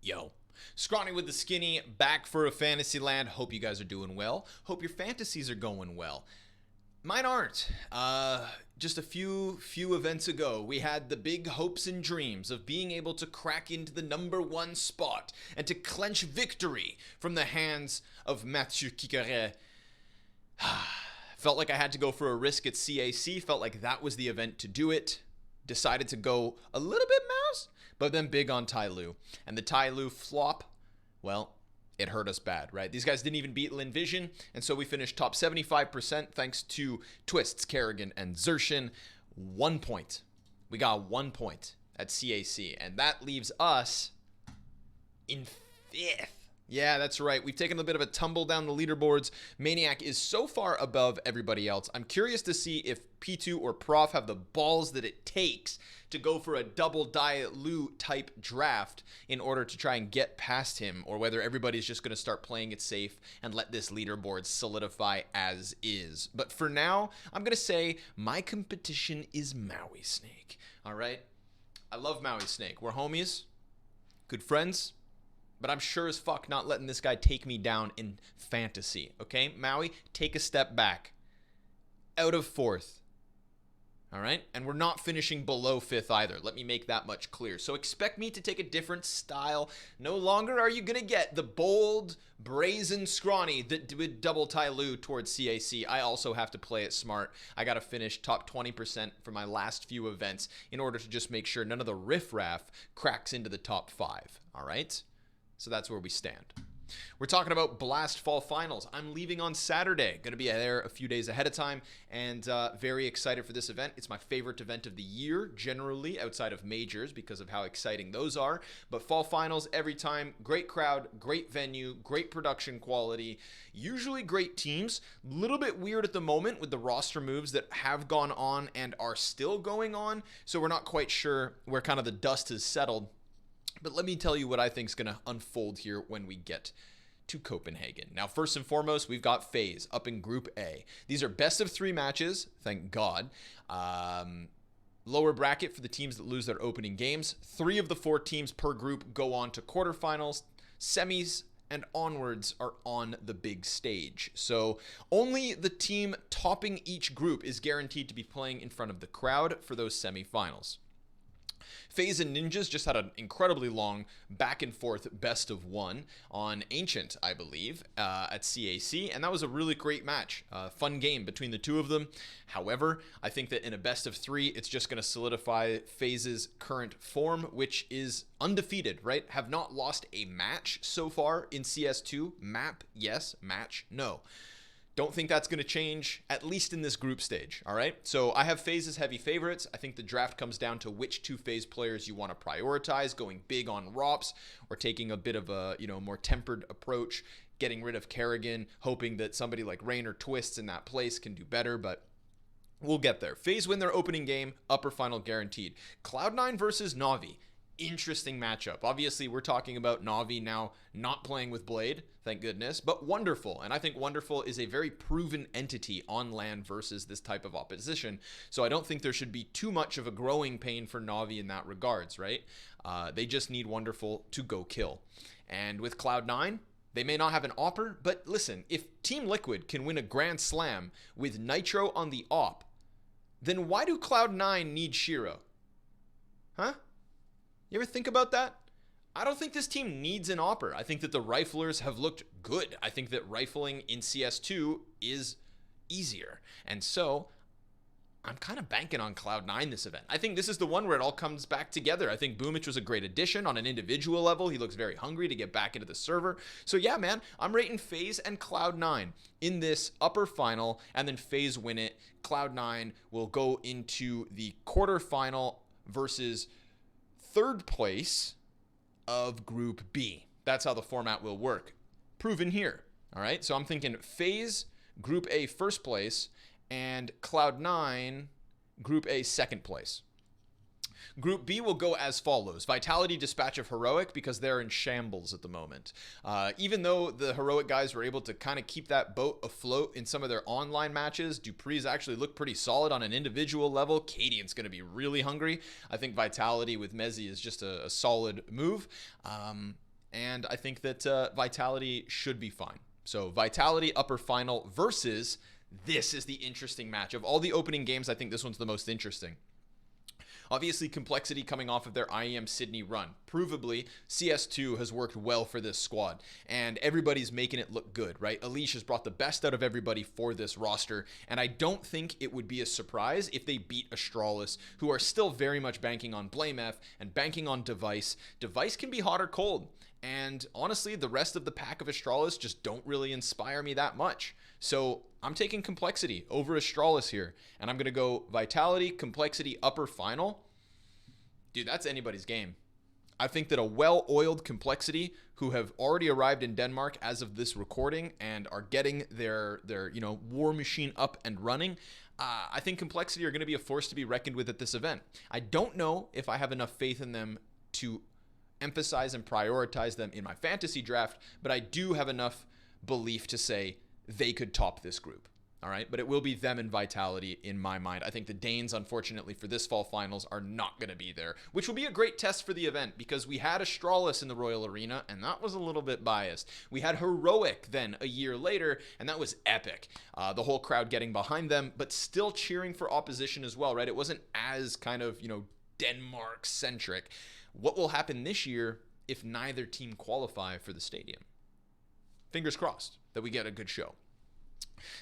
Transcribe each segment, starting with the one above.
Yo, Scrawny with the skinny, back for a Fantasyland. Hope you guys are doing well. Hope your fantasies are going well. Mine aren't. Just a few events ago, we had the big hopes and dreams of being able to crack into the #1 spot and to clench victory from the hands of Mathieu Kikare. Felt like I had to go for a risk at CAC. Felt like that was the event to do it. Decided to go a little bit mouse, but then big on Tai Lu. And the Tai Lu flop, well, it hurt us bad, right? These guys didn't even beat Lin Vision, and so we finished top 75% thanks to Twists, Kerrigan, and Zershin. 1 point. We got 1 point at CAC, and that leaves us in 5th. Yeah, that's right. We've taken a bit of a tumble down the leaderboards. Maniac is so far above everybody else. I'm curious to see if P2 or Prof have the balls that it takes to go for a double Lu type draft in order to try and get past him, or whether everybody's just going to start playing it safe and let this leaderboard solidify as is. But for now, I'm going to say my competition is Maui Snake. All right? I love Maui Snake. We're homies, good friends. But I'm sure as fuck not letting this guy take me down in fantasy, okay? Maui, take a step back. Out of 4th. All right? And we're not finishing below 5th either. Let me make that much clear. So expect me to take a different style. No longer are you going to get the bold, brazen Scrawny that would double Tai Lu towards CAC. I also have to play it smart. I got to finish top 20% for my last few events in order to just make sure none of the riffraff cracks into the top 5. All right? So that's where we stand. We're talking about Blast Fall Finals. I'm leaving on Saturday. Going to be there a few days ahead of time, and very excited for this event. It's my favorite event of the year, generally, outside of majors, because of how exciting those are. But Fall Finals, every time, great crowd, great venue, great production quality, usually great teams. A little bit weird at the moment with the roster moves that have gone on and are still going on, so we're not quite sure where kind of the dust has settled. But let me tell you what I think is going to unfold here when we get to Copenhagen. Now, first and foremost, we've got FaZe up in Group A. These are best of 3 matches, thank God. Lower bracket for the teams that lose their opening games. 3 of the 4 teams per group go on to quarterfinals, semis, and onwards are on the big stage. So only the team topping each group is guaranteed to be playing in front of the crowd for those semifinals. FaZe and Ninjas just had an incredibly long back and forth best of 1 on Ancient, I believe, at CAC, and that was a really great match. Fun game between the two of them. However, I think that in a best of 3, it's just going to solidify FaZe's current form, which is undefeated, right? Have not lost a match so far in CS2. Map, yes. Match, no. Don't think that's going to change, at least in this group stage, all right? So I have FaZe as heavy favorites. I think the draft comes down to which 2 FaZe players you want to prioritize, going big on ROPS or taking a bit of a, more tempered approach, getting rid of Kerrigan, hoping that somebody like Rain or Twists in that place can do better, but we'll get there. FaZe win their opening game, upper final guaranteed. Cloud9 versus Na'Vi. Interesting matchup. Obviously, we're talking about Na'Vi now not playing with Blade, thank goodness, but Wonderful. And I think Wonderful is a very proven entity on LAN versus this type of opposition. So I don't think there should be too much of a growing pain for Na'Vi in that regards, right? They just need Wonderful to go kill. And with Cloud9, they may not have an AWPer, but listen, if Team Liquid can win a Grand Slam with Nitro on the AWP, then why do Cloud9 need Shiro? Huh? You ever think about that? I don't think this team needs an AWPer. I think that the riflers have looked good. I think that rifling in CS2 is easier. And so I'm kind of banking on Cloud9 this event. I think this is the one where it all comes back together. I think Boomich was a great addition on an individual level. He looks very hungry to get back into the server. So yeah, man, I'm rating FaZe and Cloud9 in this upper final, and then FaZe win it. Cloud9 will go into the quarterfinal versus 3rd place of Group B. That's how the format will work. Proven here. All right. So I'm thinking FaZe, Group A 1st place, and Cloud9, Group A 2nd place. Group B will go as follows. Vitality, Dispatch of Heroic, because they're in shambles at the moment. Even though the Heroic guys were able to kind of keep that boat afloat in some of their online matches, Dupree's actually looked pretty solid on an individual level. Cadian's going to be really hungry. I think Vitality with Mezzi is just a solid move. and I think that Vitality should be fine. So Vitality upper final versus, this is the interesting match. Of all the opening games, I think this one's the most interesting. Obviously, Complexity coming off of their IEM Sydney run. Provably, CS2 has worked well for this squad, and everybody's making it look good, right? Alish has brought the best out of everybody for this roster, and I don't think it would be a surprise if they beat Astralis, who are still very much banking on BlameF and banking on Device. Device can be hot or cold, and honestly, the rest of the pack of Astralis just don't really inspire me that much. So I'm taking Complexity over Astralis here, and I'm going to go Vitality, Complexity, upper final. Dude, that's anybody's game. I think that a well-oiled Complexity, who have already arrived in Denmark as of this recording and are getting their war machine up and running, I think Complexity are going to be a force to be reckoned with at this event. I don't know if I have enough faith in them to emphasize and prioritize them in my fantasy draft, but I do have enough belief to say they could top this group. All right, but it will be them and Vitality in my mind. I think the Danes, unfortunately, for this fall finals are not going to be there, which will be a great test for the event because we had Astralis in the Royal Arena, and that was a little bit biased. We had Heroic then a year later, and that was epic. The whole crowd getting behind them, but still cheering for opposition as well, right? It wasn't as kind of, Denmark-centric. What will happen this year if neither team qualify for the stadium? Fingers crossed that we get a good show.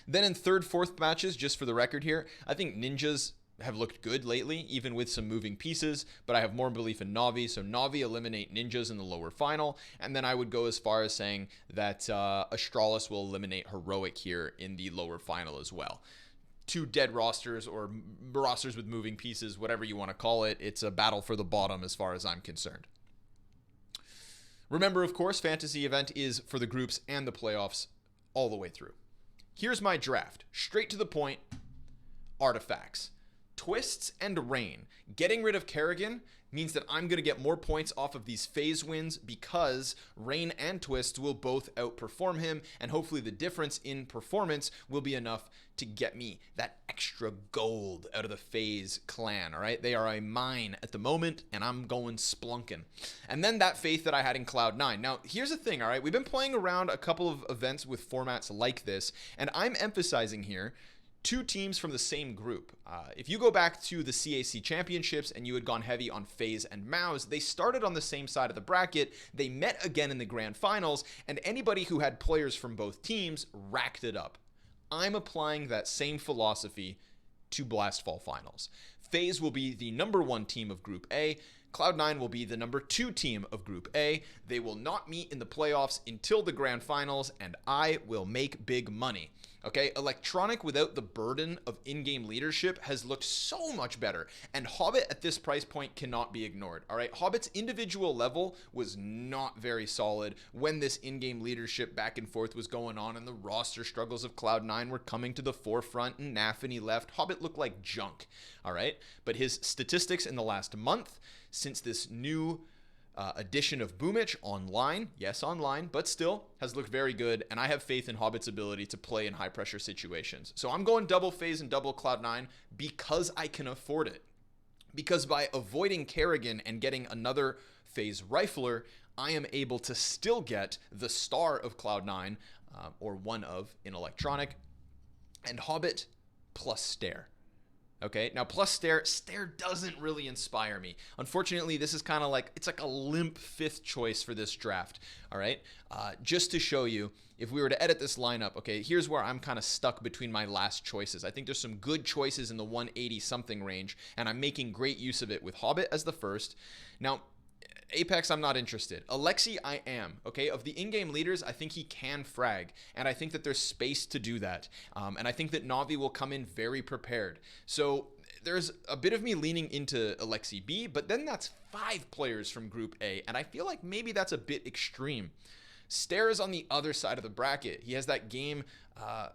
Then in third, fourth matches, just for the record here, I think Ninjas have looked good lately, even with some moving pieces, but I have more belief in Na'Vi, so Na'Vi eliminate Ninjas in the lower final, and then I would go as far as saying that Astralis will eliminate Heroic here in the lower final as well. Two dead rosters, or rosters with moving pieces, whatever you want to call it. It's a battle for the bottom as far as I'm concerned. Remember, of course, fantasy event is for the groups and the playoffs all the way through. Here's my draft. Straight to the point. Artifacts. Twists and Rain. Getting rid of Kerrigan means that I'm going to get more points off of these FaZe wins because Rain and Twists will both outperform him, and hopefully the difference in performance will be enough to get me that extra gold out of the FaZe clan, all right? They are a mine at the moment, and I'm going splunking. And then that faith that I had in Cloud9. Now, here's the thing, all right? We've been playing around a couple of events with formats like this, and I'm emphasizing here two teams from the same group. If you go back to the CAC championships and you had gone heavy on FaZe and Mouse, they started on the same side of the bracket, they met again in the grand finals, and anybody who had players from both teams racked it up. I'm applying that same philosophy to Blast Fall Finals. FaZe will be the number 1 team of Group A. Cloud9 will be the number 2 team of Group A. They will not meet in the playoffs until the grand finals, and I will make big money. Okay, Electronic without the burden of in-game leadership has looked so much better, and Hobbit at this price point cannot be ignored. All right, Hobbit's individual level was not very solid when this in-game leadership back and forth was going on, and the roster struggles of Cloud9 were coming to the forefront, and Nafany left. Hobbit looked like junk. All right, but his statistics in the last month, since this new addition of Boomich online, yes, online, but still has looked very good, and I have faith in Hobbit's ability to play in high-pressure situations. So I'm going double FaZe and double Cloud9 because I can afford it. Because by avoiding Kerrigan and getting another FaZe rifler, I am able to still get the star of Cloud9, or one of, in Electronic, and Hobbit plus Stare. Okay, now plus Stare doesn't really inspire me. Unfortunately, this is kind of like, it's like a limp 5th choice for this draft, all right? Just to show you, if we were to edit this lineup, okay, here's where I'm kind of stuck between my last choices. I think there's some good choices in the 180-something range, and I'm making great use of it with Hobbit as the first. Now, Apex, I'm not interested. Alexi, I am. Okay, of the in-game leaders, I think he can frag, and I think that there's space to do that. And I think that Na'Vi will come in very prepared. So there's a bit of me leaning into Alexi B, but then that's 5 players from Group A, and I feel like maybe that's a bit extreme. Stare is on the other side of the bracket. He has that game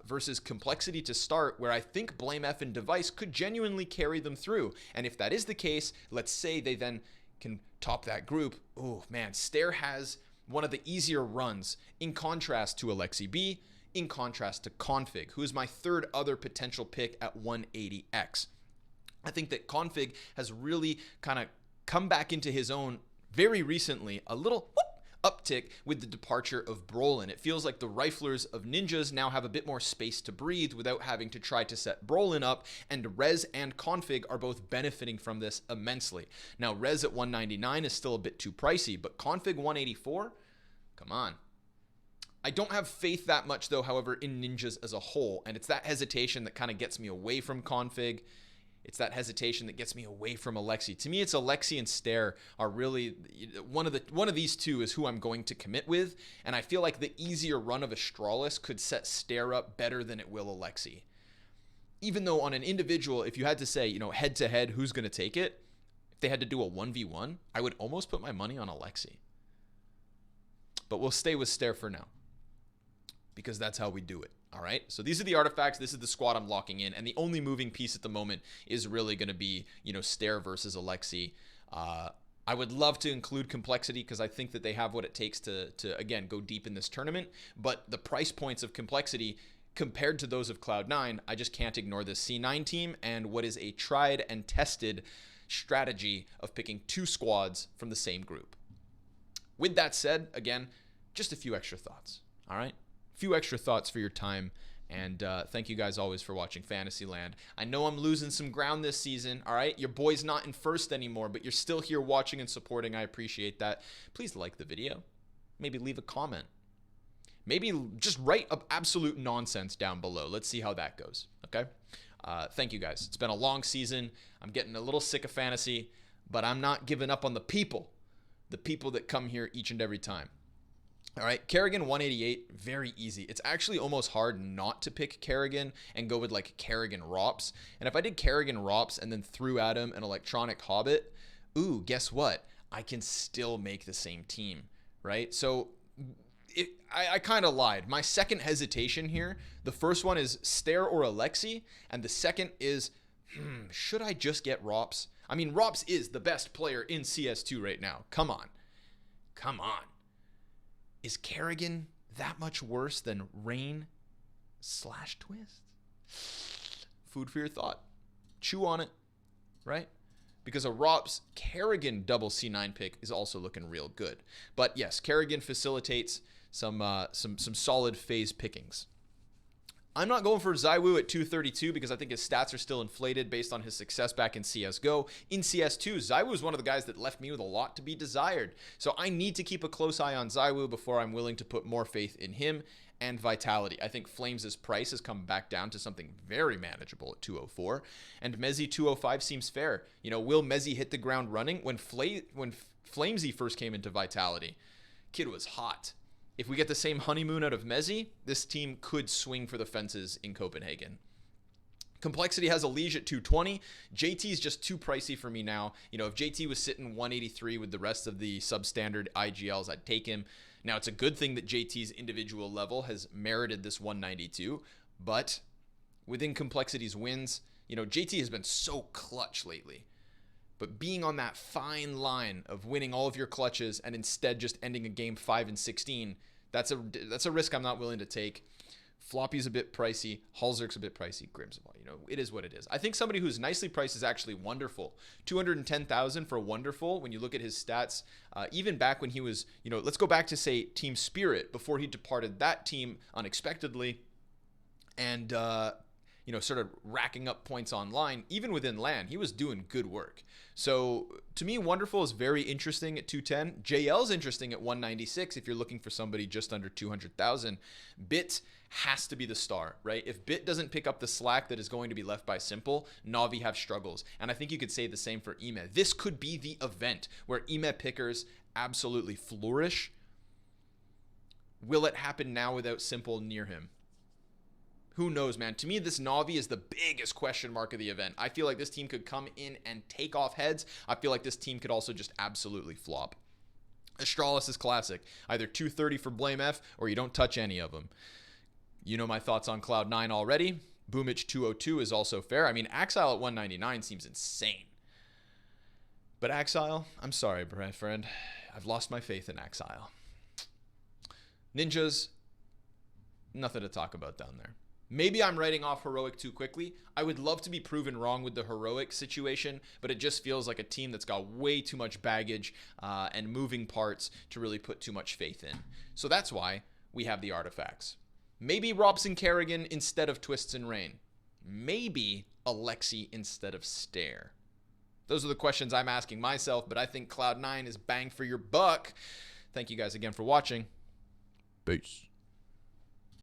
versus Complexity to start where I think BlameF and Device could genuinely carry them through. And if that is the case, let's say they then can top that group. Oh man, Stare has one of the easier runs in contrast to Alexi B, in contrast to Config, who is my third other potential pick at 180x. I think that Config has really kind of come back into his own very recently, a little uptick with the departure of Brolin. It feels like the riflers of Ninjas now have a bit more space to breathe without having to try to set Brolin up, and Rez and Config are both benefiting from this immensely. Now, Rez at 199 is still a bit too pricey, but Config 184? Come on. I don't have faith that much, though, however, in Ninjas as a whole, and it's that hesitation that kind of gets me away from Config. It's that hesitation that gets me away from Alexi. To me, it's Alexi and Stare are really one of these two is who I'm going to commit with, and I feel like the easier run of Astralis could set Stare up better than it will Alexi. Even though on an individual, if you had to say, you know, head to head, who's going to take it? If they had to do a 1v1, I would almost put my money on Alexi. But we'll stay with Stare for now, because that's how we do it. All right, so these are the artifacts. This is the squad I'm locking in, and the only moving piece at the moment is really going to be, you know, Stare versus Alexi. I would love to include Complexity because I think that they have what it takes to again go deep in this tournament. But the price points of Complexity compared to those of Cloud9, I just can't ignore this C9 team and what is a tried and tested strategy of picking two squads from the same group. With that said, again, just a few extra thoughts. All right. Few extra thoughts for your time, and thank you guys always for watching Fantasyland. I know I'm losing some ground this season, all right? Your boy's not in first anymore, but you're still here watching and supporting. I appreciate that. Please like the video. Maybe leave a comment. Maybe just write up absolute nonsense down below. Let's see how that goes, okay? Thank you guys. It's been a long season. I'm getting a little sick of fantasy, but I'm not giving up on the people that come here each and every time. All right, Kerrigan 188, very easy. It's actually almost hard not to pick Kerrigan and go with like Kerrigan Rops. And if I did Kerrigan Rops and then threw at him an Electronic Hobbit, ooh, guess what? I can still make the same team, right? So I kind of lied. My second hesitation here, the first one is Stare or Alexi, and the second is, should I just get Rops? I mean, Rops is the best player in CS2 right now. Come on. Come on. Is Kerrigan that much worse than Rain/Twist? Food for your thought. Chew on it, right? Because a Rops Kerrigan double C9 pick is also looking real good. But yes, Kerrigan facilitates some solid FaZe pickings. I'm not going for Zywoo at 232 because I think his stats are still inflated based on his success back in CSGO. In CS2, Zywoo is one of the guys that left me with a lot to be desired. So I need to keep a close eye on Zywoo before I'm willing to put more faith in him and Vitality. I think Flames' price has come back down to something very manageable at 204. And Mezzy 205 seems fair. You know, will Mezzy hit the ground running? When Flamesy first came into Vitality, kid was hot. If we get the same honeymoon out of Mezzy, this team could swing for the fences in Copenhagen. Complexity has a Liege at 220. JT is just too pricey for me now. You know, if JT was sitting 183 with the rest of the substandard IGLs, I'd take him. Now, it's a good thing that JT's individual level has merited this 192, but within Complexity's wins, you know, JT has been so clutch lately. But being on that fine line of winning all of your clutches and instead just ending a game 5 and 16, that's a risk I'm not willing to take. Floppy's a bit pricey. Halzerk's a bit pricey. Grimsball, you know, it is what it is. I think somebody who's nicely priced is actually Wonderful. 210,000 for Wonderful. When you look at his stats, even back when he was, you know, let's go back to say Team Spirit before he departed that team unexpectedly, and you know, sort of racking up points online, even within LAN, he was doing good work. So to me, Wonderful is very interesting at 210. JL's interesting at 196 if you're looking for somebody just under 200,000. Bit has to be the star, right? If Bit doesn't pick up the slack that is going to be left by Simple, Navi have struggles. And I think you could say the same for Ime. This could be the event where Ime pickers absolutely flourish. Will it happen now without Simple near him? Who knows, man? To me, this Navi is the biggest question mark of the event. I feel like this team could come in and take off heads. I feel like this team could also just absolutely flop. Astralis is classic. Either 230 for Blame F or you don't touch any of them. You know my thoughts on Cloud9 already. Boomich 202 is also fair. I mean, Axile at 199 seems insane. But Axile, I'm sorry, my friend. I've lost my faith in Axile. Ninjas, nothing to talk about down there. Maybe I'm writing off Heroic too quickly. I would love to be proven wrong with the Heroic situation, but it just feels like a team that's got way too much baggage and moving parts to really put too much faith in. So that's why we have the artifacts. Maybe Robson Kerrigan instead of Twists and Rain. Maybe Alexi instead of Stare. Those are the questions I'm asking myself, but I think Cloud9 is bang for your buck. Thank you guys again for watching. Peace.